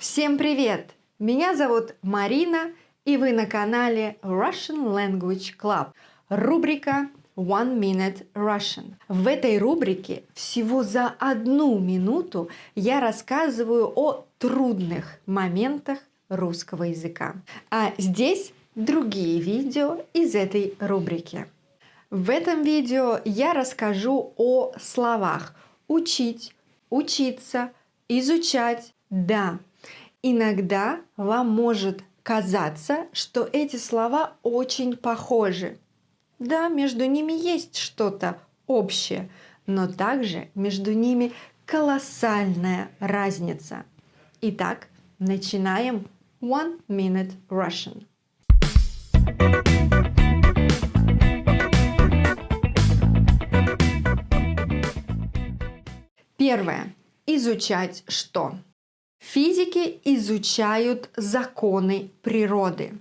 Всем привет! Меня зовут Марина, и вы на канале Russian Language Club. Рубрика One Minute Russian. В этой рубрике всего за 1 минуту я рассказываю о трудных моментах русского языка. А здесь другие видео из этой рубрики. В этом видео я расскажу о словах учить, учиться, изучать, да. Иногда вам может казаться, что эти слова очень похожи. Да, между ними есть что-то общее, но также между ними колоссальная разница. Итак, начинаем One Minute Russian. Первое. Изучать что? Физики изучают законы природы.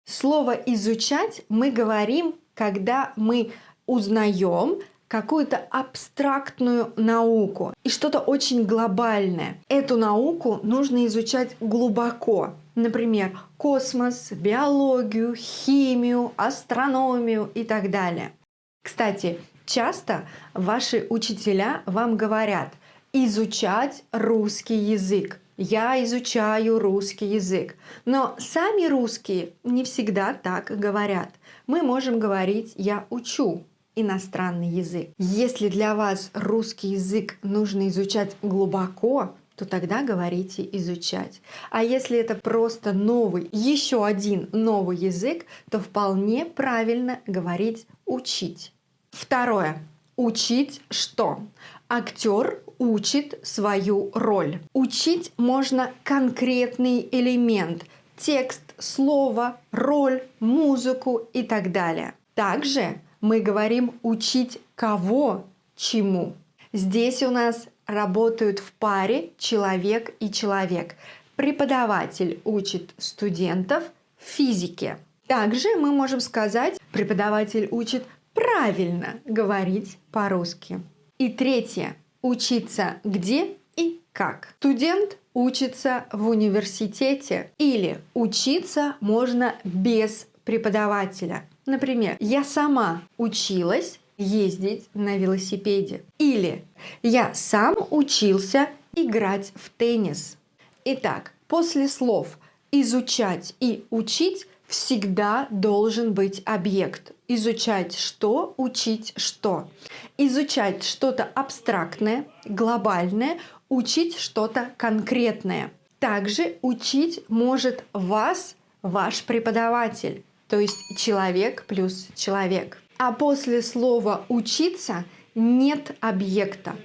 Слово «изучать» мы говорим, когда мы узнаем какую-то абстрактную науку и что-то очень глобальное. Эту науку нужно изучать глубоко. Например, космос, биологию, химию, астрономию и так далее. Кстати, часто ваши учителя вам говорят изучать русский язык. Я изучаю русский язык. Но сами русские не всегда так говорят. Мы можем говорить «я учу иностранный язык». Если для вас русский язык нужно изучать глубоко, то тогда говорите «изучать». А если это просто новый, еще один новый язык, то вполне правильно говорить «учить». Второе. Учить что? Актер учит свою роль. Учить можно конкретный элемент, текст, слово, роль, музыку и так далее. Также мы говорим учить кого, чему. Здесь у нас работают в паре человек и человек. Преподаватель учит студентов физике. Также мы можем сказать, преподаватель учит правильно говорить по-русски. И третье. Учиться где и как. Студент учится в университете или учиться можно без преподавателя. Например, я сама училась ездить на велосипеде. Или я сам учился играть в теннис. Итак, после слов изучать и учить всегда должен быть объект. Изучать что, учить что. Изучать что-то абстрактное, глобальное, учить что-то конкретное. Также учить может вас ваш преподаватель, то есть человек плюс человек. А после слова «учиться» нет объекта,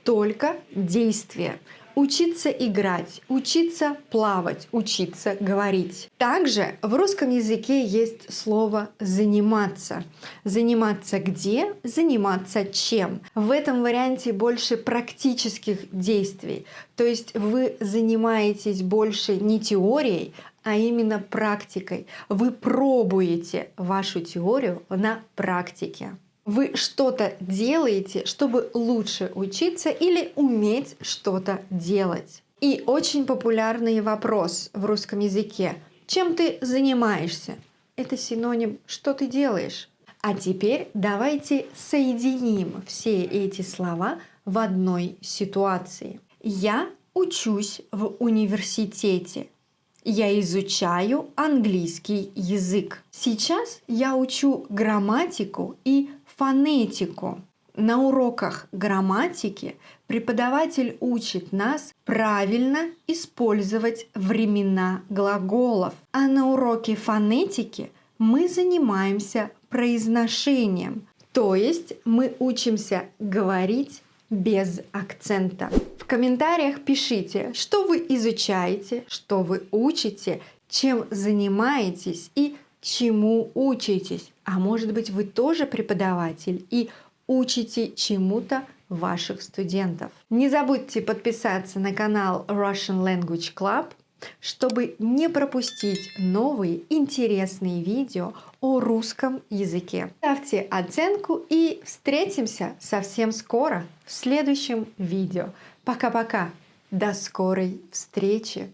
только действие. Учиться играть, учиться плавать, учиться говорить. Также в русском языке есть слово «заниматься». Заниматься где? Заниматься чем? В этом варианте больше практических действий. То есть вы занимаетесь больше не теорией, а именно практикой. Вы пробуете вашу теорию на практике. Вы что-то делаете, чтобы лучше учиться или уметь что-то делать. И очень популярный вопрос в русском языке. Чем ты занимаешься? Это синоним «что ты делаешь?». А теперь давайте соединим все эти слова в одной ситуации. Я учусь в университете. Я изучаю английский язык. Сейчас я учу грамматику и фонетику. На уроках грамматики преподаватель учит нас правильно использовать времена глаголов. А на уроке фонетики мы занимаемся произношением. То есть мы учимся говорить без акцента. В комментариях пишите, что вы изучаете, что вы учите, чем занимаетесь и чему учитесь. А может быть, вы тоже преподаватель и учите чему-то ваших студентов. Не забудьте подписаться на канал Russian Language Club, чтобы не пропустить новые интересные видео о русском языке. Ставьте оценку и встретимся совсем скоро в следующем видео. Пока-пока! До скорой встречи!